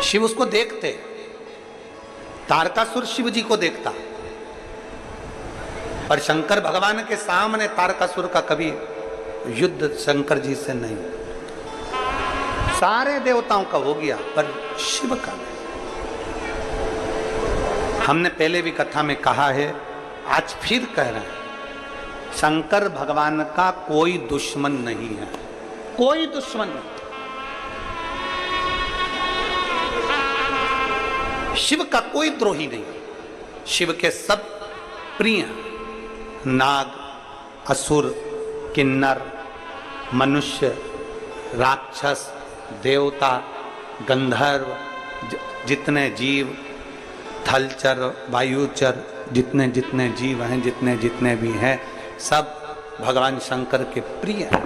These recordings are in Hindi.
शिव उसको देखते, तारकासुर शिव जी को देखता, पर शंकर भगवान के सामने तारकासुर का कभी युद्ध शंकर जी से नहीं। सारे देवताओं का हो गया पर शिव का नहीं। हमने पहले भी कथा में कहा है, आज फिर कह रहे हैं, शंकर भगवान का कोई दुश्मन नहीं है, कोई दुश्मन नहीं। शिव का कोई द्रोही नहीं, शिव के सब प्रिय हैं। नाग, असुर, किन्नर, मनुष्य, राक्षस, देवता, गंधर्व, जितने जीव, थलचर, वायुचर, जितने जितने जीव हैं, जितने जितने भी हैं, सब भगवान शंकर के प्रिय हैं।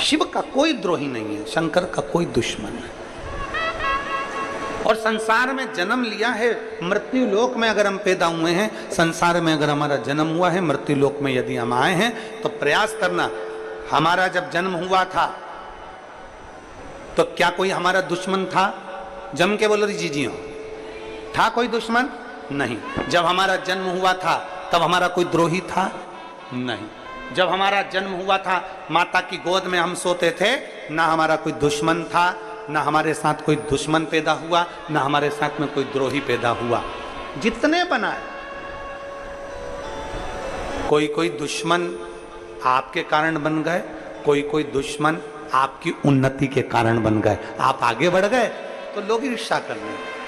शिव का कोई द्रोही नहीं है, शंकर का कोई दुश्मन है। और संसार में जन्म लिया है, मृत्यु लोक में अगर हम पैदा हुए हैं, संसार में अगर हमारा जन्म हुआ है, मृत्यु लोक में यदि हम आए हैं, तो प्रयास करना, हमारा जब जन्म हुआ था तो क्या कोई हमारा दुश्मन था? जम के बोलो जी जी हो, था कोई दुश्मन? नहीं। जब हमारा जन्म हुआ था तब हमारा कोई द्रोही था? नहीं। जब हमारा जन्म हुआ था, माता की गोद में हम सोते थे, ना हमारा कोई दुश्मन था, ना हमारे साथ कोई दुश्मन पैदा हुआ, ना हमारे साथ में कोई द्रोही पैदा हुआ। जितने बनाए, कोई कोई दुश्मन आपके कारण बन गए, कोई कोई दुश्मन आपकी उन्नति के कारण बन गए। आप आगे बढ़ गए तो लोग ईर्ष्या करने लगे।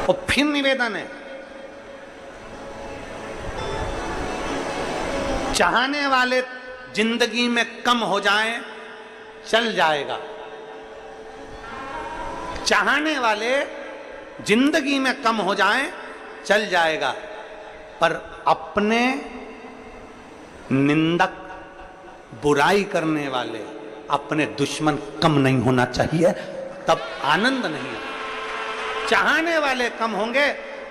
और फिर निवेदन है, चाहने वाले जिंदगी में कम हो जाएं, चल जाएगा। चाहने वाले जिंदगी में कम हो जाएं, चल जाएगा, पर अपने निंदक, बुराई करने वाले, अपने दुश्मन कम नहीं होना चाहिए, तब आनंद नहीं है। चाहने वाले कम होंगे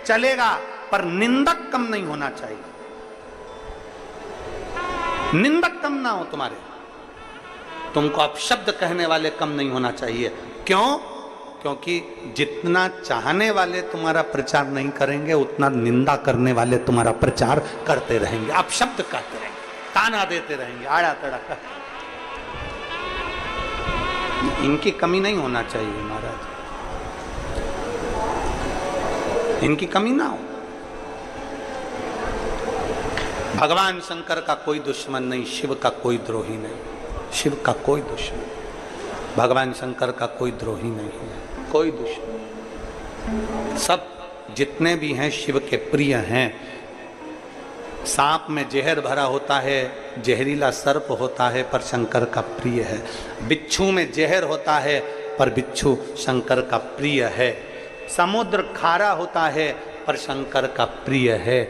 चलेगा, पर निंदक कम नहीं होना चाहिए। निंदक कम ना हो तुम्हारे, तुमको अपशब्द कहने वाले कम नहीं होना चाहिए। क्यों? क्योंकि जितना चाहने वाले तुम्हारा प्रचार नहीं करेंगे, उतना निंदा करने वाले तुम्हारा प्रचार करते रहेंगे, अपशब्द कहते रहेंगे, ताना देते रहेंगे, आड़ा तड़ा कहते। इनकी कमी नहीं होना चाहिए महाराज, इनकी कमी ना हो। भगवान शंकर का कोई दुश्मन नहीं, शिव का कोई द्रोही नहीं, शिव का कोई दुश्मन, भगवान शंकर का कोई द्रोही नहीं है, कोई दुश्मन। सब जितने भी हैं शिव के प्रिय हैं। सांप में जहर भरा होता है, जहरीला सर्प होता है, पर शंकर का प्रिय है। बिच्छू में जहर होता है, पर बिच्छू शंकर का प्रिय है। समुद्र खारा होता है, पर शंकर का प्रिय है।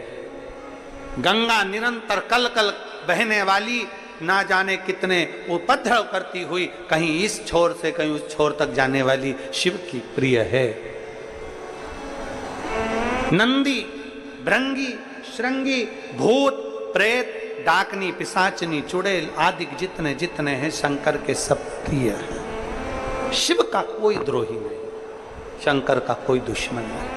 गंगा निरंतर कल कल बहने वाली, ना जाने कितने उपद्रव करती हुई, कहीं इस छोर से कहीं उस छोर तक जाने वाली, शिव की प्रिय है। नंदी, भृंगी, श्रृंगी, भूत, प्रेत, डाकनी, पिशाचनी, चुड़ैल आदि जितने जितने हैं, शंकर के सब प्रिय हैं। शिव का कोई द्रोही नहीं, शंकर का कोई दुश्मन नहीं,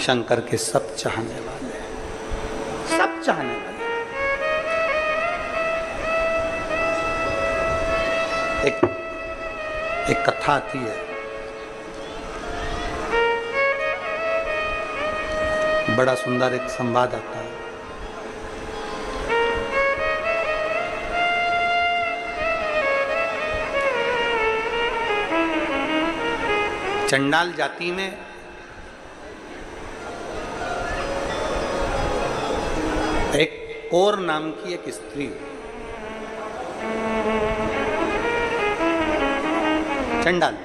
शंकर के सब चाहने वाले हैं, सब चाहने वाले। एक कथा आती है, बड़ा सुंदर एक संवाद आता है। चंडाल जाति में एक कौर नाम की एक स्त्री, चंडाल।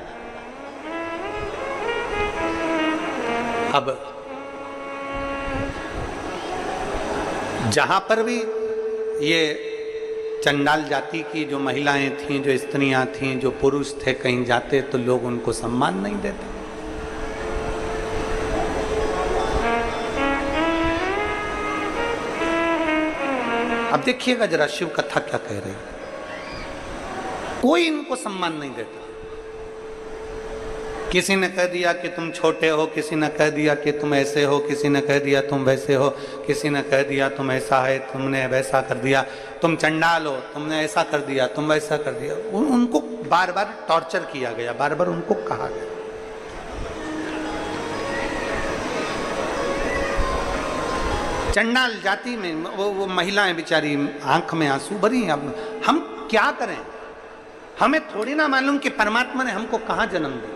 अब जहां पर भी ये चंडाल जाति की जो महिलाएं थीं, जो स्त्रियां थीं, जो पुरुष थे, कहीं जाते तो लोग उनको सम्मान नहीं देते। अब देखिएगा जरा शिव कथा क्या कह रही है। कोई इनको सम्मान नहीं देता। किसी ने कह दिया कि तुम छोटे हो, किसी ने कह दिया कि तुम ऐसे हो, किसी ने कह दिया तुम वैसे हो, किसी ने कह दिया तुम ऐसा है, तुमने वैसा कर दिया, तुम चंडाल हो, तुमने ऐसा कर दिया, तुम वैसा कर दिया। उनको बार बार टॉर्चर किया गया, बार बार उनको कहा गया। चंडाल जाति में वो महिलाएं बेचारी आंख में आंसू भरी। अब हम क्या करें? हमें थोड़ी ना मालूम कि परमात्मा ने हमको कहां जन्म दिया।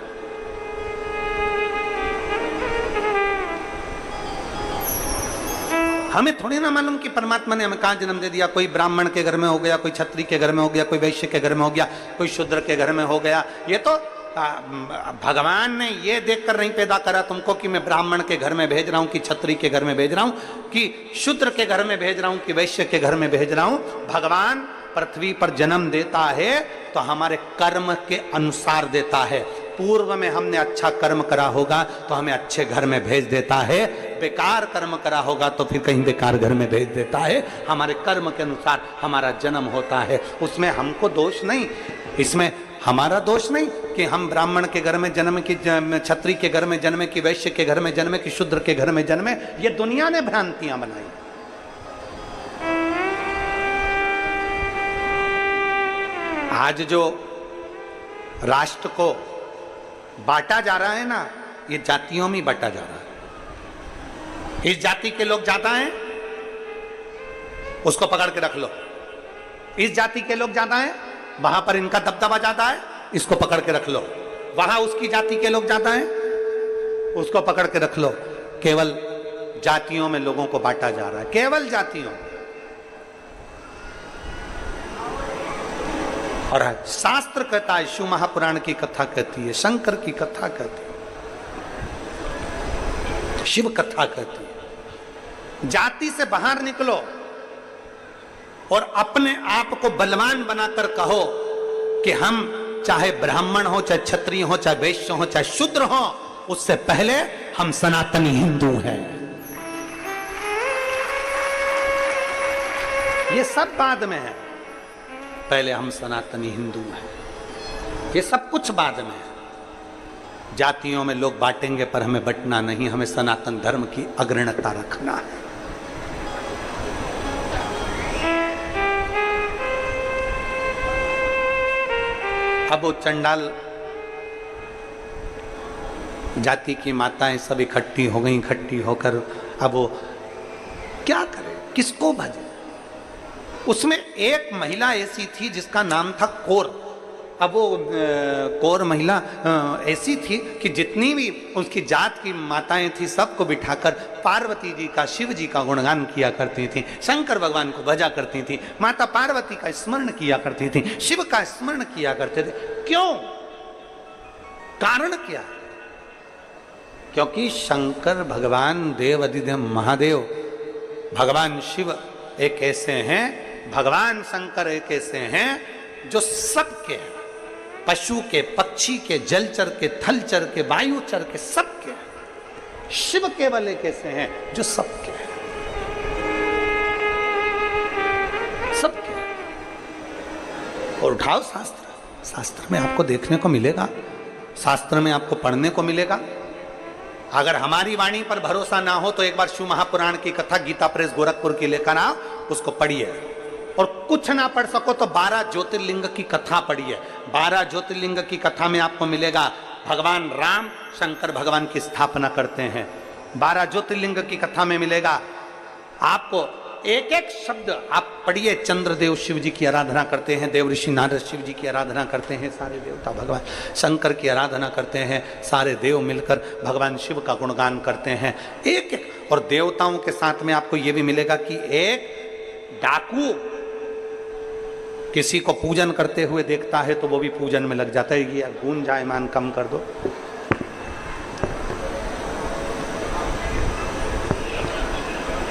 हमें थोड़ी ना मालूम कि परमात्मा ने हमें कहां जन्म दे दिया। कोई ब्राह्मण के घर में हो गया, कोई क्षत्रिय के घर में हो गया, कोई वैश्य के घर में हो गया, कोई शूद्र के घर में हो गया। ये तो भगवान ने ये देखकर नहीं पैदा करा तुमको कि मैं ब्राह्मण के घर में भेज रहा हूं, कि क्षत्रिय के घर में भेज रहा हूं, कि शूद्र के घर में भेज रहा हूं, कि वैश्य के घर में भेज रहा हूं। भगवान पृथ्वी पर जन्म देता है तो हमारे कर्म के अनुसार देता है। पूर्व में हमने अच्छा कर्म करा होगा तो हमें अच्छे घर में भेज देता है, बेकार कर्म करा होगा तो फिर कहीं बेकार घर में भेज देता है। हमारे कर्म के अनुसार हमारा जन्म होता है, उसमें हमको दोष नहीं, इसमें हमारा दोष नहीं कि हम ब्राह्मण के घर में जन्म, की क्षत्रिय के घर में जन्मे, कि वैश्य के घर में जन्मे, कि शूद्र के घर में जन्मे। ये दुनिया ने भ्रांतियां बनाई। आज जो राष्ट्र को बांटा जा रहा है ना, ये जातियों में बांटा जा रहा है। इस जाति के लोग ज्यादा हैं, उसको पकड़ के रख लो। इस जाति के लोग ज्यादा हैं, वहां पर इनका दबदबा ज्यादा है, इसको पकड़ के रख लो। वहां उसकी जाति के लोग ज्यादा हैं, उसको पकड़ के रख लो। केवल जातियों में लोगों को बांटा जा रहा है, केवल जातियों। और शास्त्र कहता है, शिव महापुराण की कथा कहती है, शंकर की कथा कहती है, शिव कथा कहती है, जाति से बाहर निकलो और अपने आप को बलवान बनाकर कहो कि हम चाहे ब्राह्मण हो, चाहे क्षत्रिय हो, चाहे वैश्य हो, चाहे शूद्र हो, उससे पहले हम सनातनी हिंदू हैं। ये सब बाद में है, पहले हम सनातनी हिंदू हैं। ये सब कुछ बाद में है। जातियों में लोग बांटेंगे पर हमें बंटना नहीं, हमें सनातन धर्म की अग्रणता रखना है। अब वो चंडाल जाति की माताएं सब इकट्ठी हो गई, इकट्ठी होकर अब वो क्या करे, किसको भजे। उसमें एक महिला ऐसी थी जिसका नाम था कौर। अब वो कौर महिला ऐसी थी कि जितनी भी उसकी जात की माताएं थी सबको बिठाकर पार्वती जी का, शिव जी का गुणगान किया करती थी, शंकर भगवान को भजा करती थी, माता पार्वती का स्मरण किया करती थी, शिव का स्मरण किया करते थे। क्यों? कारण क्या? क्योंकि शंकर भगवान, देव अधिदेव महादेव भगवान शिव एक ऐसे हैं, भगवान शंकर एक ऐसे हैं जो सबके हैं, पशु के, पक्षी के, जलचर के, थलचर के, वायुचर के, सबके। शिव केवल एक ऐसे हैं जो सबके हैं, सबके। और उठाओ शास्त्र, शास्त्र में आपको देखने को मिलेगा, शास्त्र में आपको पढ़ने को मिलेगा। अगर हमारी वाणी पर भरोसा ना हो तो एक बार शिव महापुराण की कथा गीता प्रेस गोरखपुर की लेकर आओ, उसको पढ़िए। और कुछ ना पढ़ सको तो 12 ज्योतिर्लिंग की कथा पढ़िए। 12 ज्योतिर्लिंग की कथा में आपको मिलेगा भगवान राम शंकर भगवान की स्थापना करते हैं। 12 ज्योतिर्लिंग की कथा में मिलेगा आपको एक एक शब्द आप पढ़िए। चंद्रदेव शिव जी की आराधना करते हैं, देव ऋषि नारद शिव जी की आराधना करते हैं, सारे देवता भगवान शंकर की आराधना करते हैं, सारे देव मिलकर भगवान शिव का गुणगान करते हैं एक एक। और देवताओं के साथ में आपको यह भी मिलेगा कि एक डाकू किसी को पूजन करते हुए देखता है तो वो भी पूजन में लग जाता है। ये गुंजायमान कम कर दो।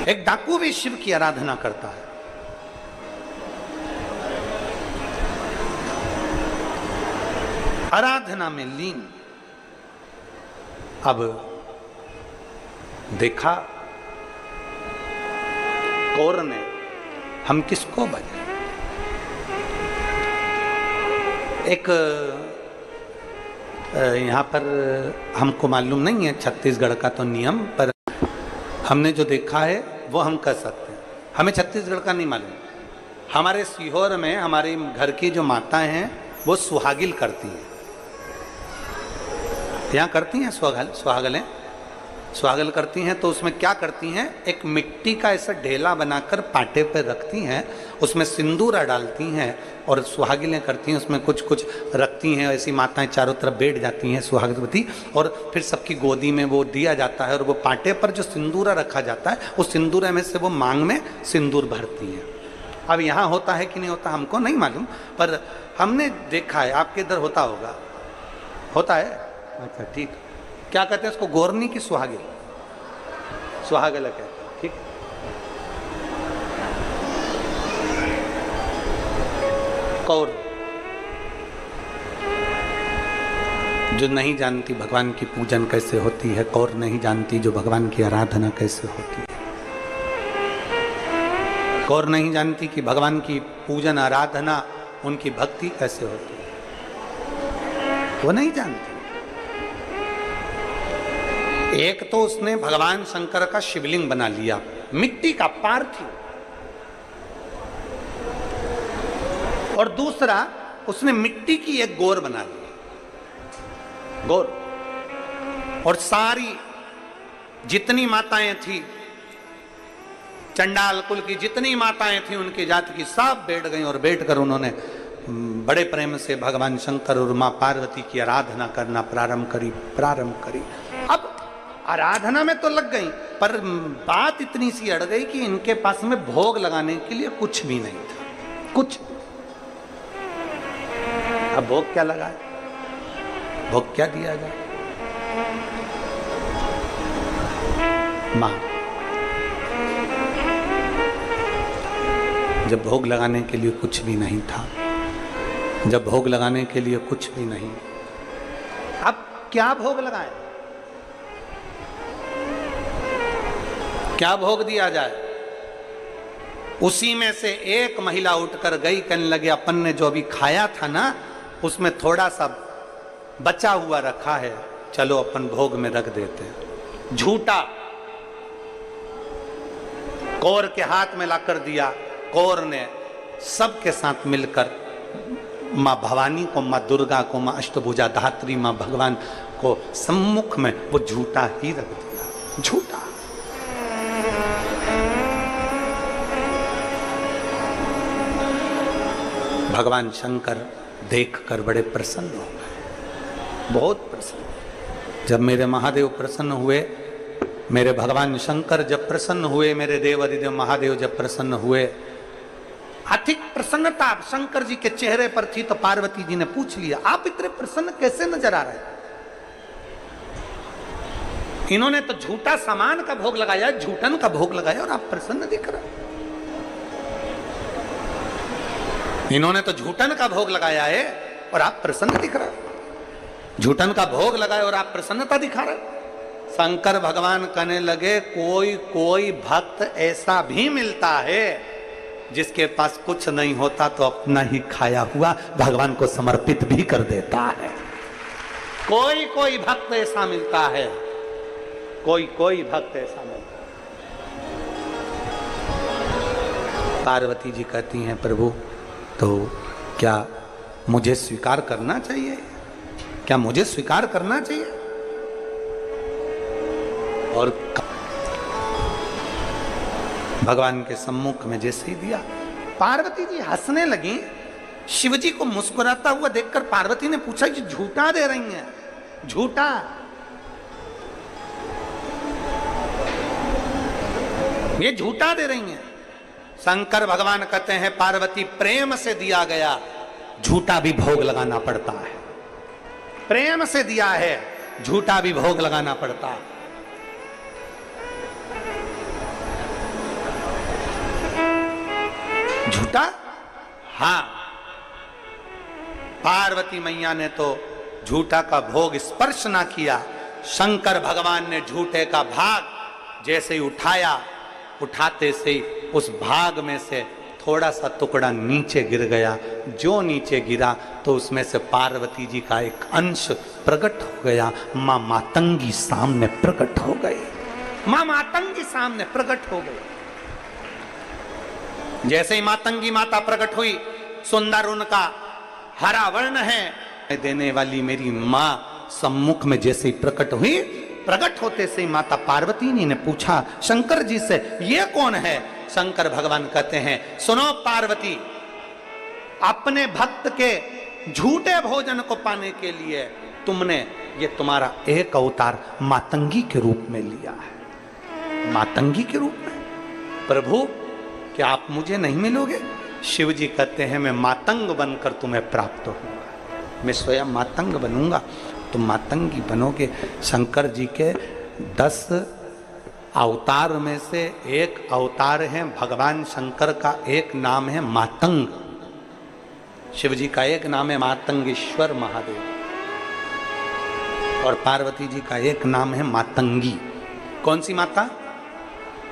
एक डाकू भी शिव की आराधना करता है। आराधना में लीन। अब देखा कौर ने हम किसको बजाएं? एक यहाँ पर हमको मालूम नहीं है छत्तीसगढ़ का तो नियम, पर हमने जो देखा है वो हम कर सकते हैं। हमें छत्तीसगढ़ का नहीं मालूम। हमारे सीहोर में हमारे घर की जो माताएं हैं वो सुहागिल करती हैं। यहाँ करती हैं सुहागलें सुहागल करती हैं। तो उसमें क्या करती हैं, एक मिट्टी का ऐसा ढेला बनाकर पाटे पर रखती हैं, उसमें सिंदूरा डालती हैं और सुहागिलें करती हैं। उसमें कुछ कुछ रखती हैं, ऐसी माताएं चारों तरफ बैठ जाती हैं सुहागवती, और फिर सबकी गोदी में वो दिया जाता है और वो पाटे पर जो सिंदूरा रखा जाता है उस सिंदूरा में से वो मांग में सिंदूर भरती हैं। अब यहाँ होता है कि नहीं होता हमको नहीं मालूम, पर हमने देखा है। आपके इधर होता होगा, होता है? अच्छा ठीक। क्या कहते हैं उसको, गोरनी की सुहागिल? सुहागल कहते हैं, ठीक। कौर जो नहीं जानती भगवान की पूजन कैसे होती है, कौर नहीं जानती जो भगवान की आराधना कैसे होती है, कौर नहीं जानती कि भगवान की पूजन आराधना उनकी भक्ति कैसे होती है, वो नहीं जानती। एक तो उसने भगवान शंकर का शिवलिंग बना लिया, मिट्टी का पार्थिव, और दूसरा उसने मिट्टी की एक गौर बना ली, गौर। और सारी जितनी माताएं थी, चंडाल कुल की जितनी माताएं थी उनकी जाति की, सब बैठ गई और बैठकर उन्होंने बड़े प्रेम से भगवान शंकर और मां पार्वती की आराधना करना प्रारंभ करी। अब आराधना में तो लग गई, पर बात इतनी सी अड़ गई कि इनके पास में भोग लगाने के लिए कुछ भी नहीं था, कुछ। अब भोग क्या लगाए, भोग क्या दिया जाए? मां, जब भोग लगाने के लिए कुछ भी नहीं था, जब भोग लगाने के लिए कुछ भी नहीं, अब क्या भोग लगाए, क्या भोग दिया जाए? उसी में से एक महिला उठकर गई, कहने लगे अपन ने जो अभी खाया था ना उसमें थोड़ा सा बचा हुआ रखा है, चलो अपन भोग में रख देते हैं। झूठा कौर के हाथ में लाकर दिया। कौर ने सबके साथ मिलकर मां भवानी को, मां दुर्गा को, मां अष्टभुजा धात्री मां भगवान को सम्मुख में वो झूठा ही रख दिया, झूठा। भगवान शंकर देखकर बड़े प्रसन्न हो गए, बहुत प्रसन्न। जब मेरे महादेव प्रसन्न हुए, मेरे भगवान शंकर जब प्रसन्न हुए, मेरे देव अधिदेव महादेव जब प्रसन्न हुए, अधिक प्रसन्नता शंकर जी के चेहरे पर थी। तो पार्वती जी ने पूछ लिया, आप इतने प्रसन्न कैसे नजर आ रहे? इन्होंने तो झूठा सामान का भोग लगाया, झूठन का भोग लगाया, और आप प्रसन्न दिख रहे। इन्होंने तो झूठन का भोग लगाया है और आप प्रसन्न दिख रहे। झूठन का भोग लगाया और आप प्रसन्नता दिखा रहे। शंकर भगवान कहने लगे, कोई कोई भक्त ऐसा भी मिलता है जिसके पास कुछ नहीं होता तो अपना ही खाया हुआ भगवान को समर्पित भी कर देता है। कोई कोई भक्त ऐसा मिलता है, कोई कोई भक्त ऐसा मिलता है। पार्वती जी कहती हैं, प्रभु तो क्या मुझे स्वीकार करना चाहिए? क्या मुझे स्वीकार करना चाहिए? और भगवान के सम्मुख में जैसे ही दिया, पार्वती जी हंसने लगी। शिवजी को मुस्कुराता हुआ देखकर पार्वती ने पूछा कि झूठा दे रही हैं? झूठा? ये झूठा दे रही हैं? शंकर भगवान कहते हैं, पार्वती प्रेम से दिया गया झूठा भी भोग लगाना पड़ता है। प्रेम से दिया है, झूठा भी भोग लगाना पड़ता है। झूठा? हाँ, पार्वती मैया ने तो झूठा का भोग स्पर्श ना किया। शंकर भगवान ने झूठे का भाग जैसे ही उठाया, उठाते से ही उस भाग में से थोड़ा सा टुकड़ा नीचे गिर गया। जो नीचे गिरा तो उसमें से पार्वती जी का एक अंश प्रकट हो गया। मां मातंगी सामने प्रकट हो गई। मां मातंगी सामने प्रकट हो गई। जैसे ही मातंगी माता प्रकट हुई, सुंदर उनका हरा वर्ण है देने वाली मेरी मां सम्मुख में जैसे ही प्रकट हुई, प्रकट होते से माता पार्वती ने पूछा शंकर जी से, ये कौन है? शंकर भगवान कहते हैं, सुनो पार्वती, अपने भक्त के झूठे भोजन को पाने के लिए तुमने ये तुम्हारा एक अवतार मातंगी के रूप में लिया है। मातंगी के रूप में? प्रभु, क्या आप मुझे नहीं मिलोगे? शिव जी कहते हैं, मैं मातंग बनकर तुम्हें प्राप्त होऊंगा। मैं स्वयं मातंग बनूंगा, तुम मातंगी बनोगे। शंकर जी के 10 अवतार में से एक अवतार है भगवान शंकर का, एक नाम है मातंग। शिव जी का एक नाम है मातंगेश्वर महादेव और पार्वती जी का एक नाम है मातंगी। कौन सी माता?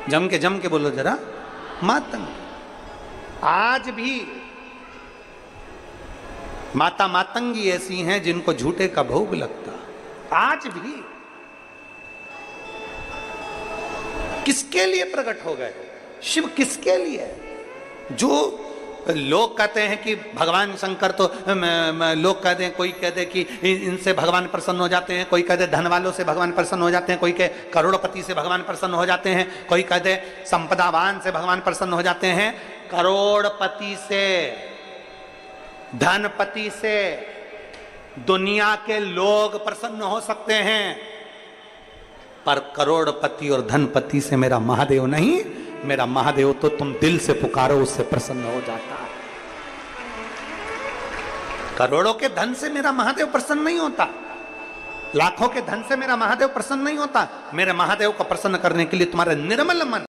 जम के बोलो जरा, मातंगी। आज भी माता मातंगी ऐसी हैं जिनको झूठे का भोग लगता। आज भी किसके लिए प्रकट हो गए शिव? किसके लिए? जो लोग कहते हैं कि भगवान शंकर तो लोग कहते हैं, कोई कहते हैं कि इनसे भगवान प्रसन्न हो जाते हैं, कोई कहते धन वालों से भगवान प्रसन्न हो जाते हैं, कोई कहे करोड़पति से भगवान प्रसन्न हो जाते हैं, कोई कहते संपदावान से भगवान प्रसन्न हो जाते हैं। करोड़पति से, धनपति से दुनिया के लोग प्रसन्न हो सकते हैं, पर करोड़पति और धनपति से मेरा महादेव नहीं। मेरा महादेव तो तुम दिल से पुकारो उससे प्रसन्न हो जाता है। करोड़ों के धन से मेरा महादेव प्रसन्न नहीं होता, लाखों के धन से मेरा महादेव प्रसन्न नहीं होता। मेरे महादेव को प्रसन्न करने के लिए तुम्हारा निर्मल मन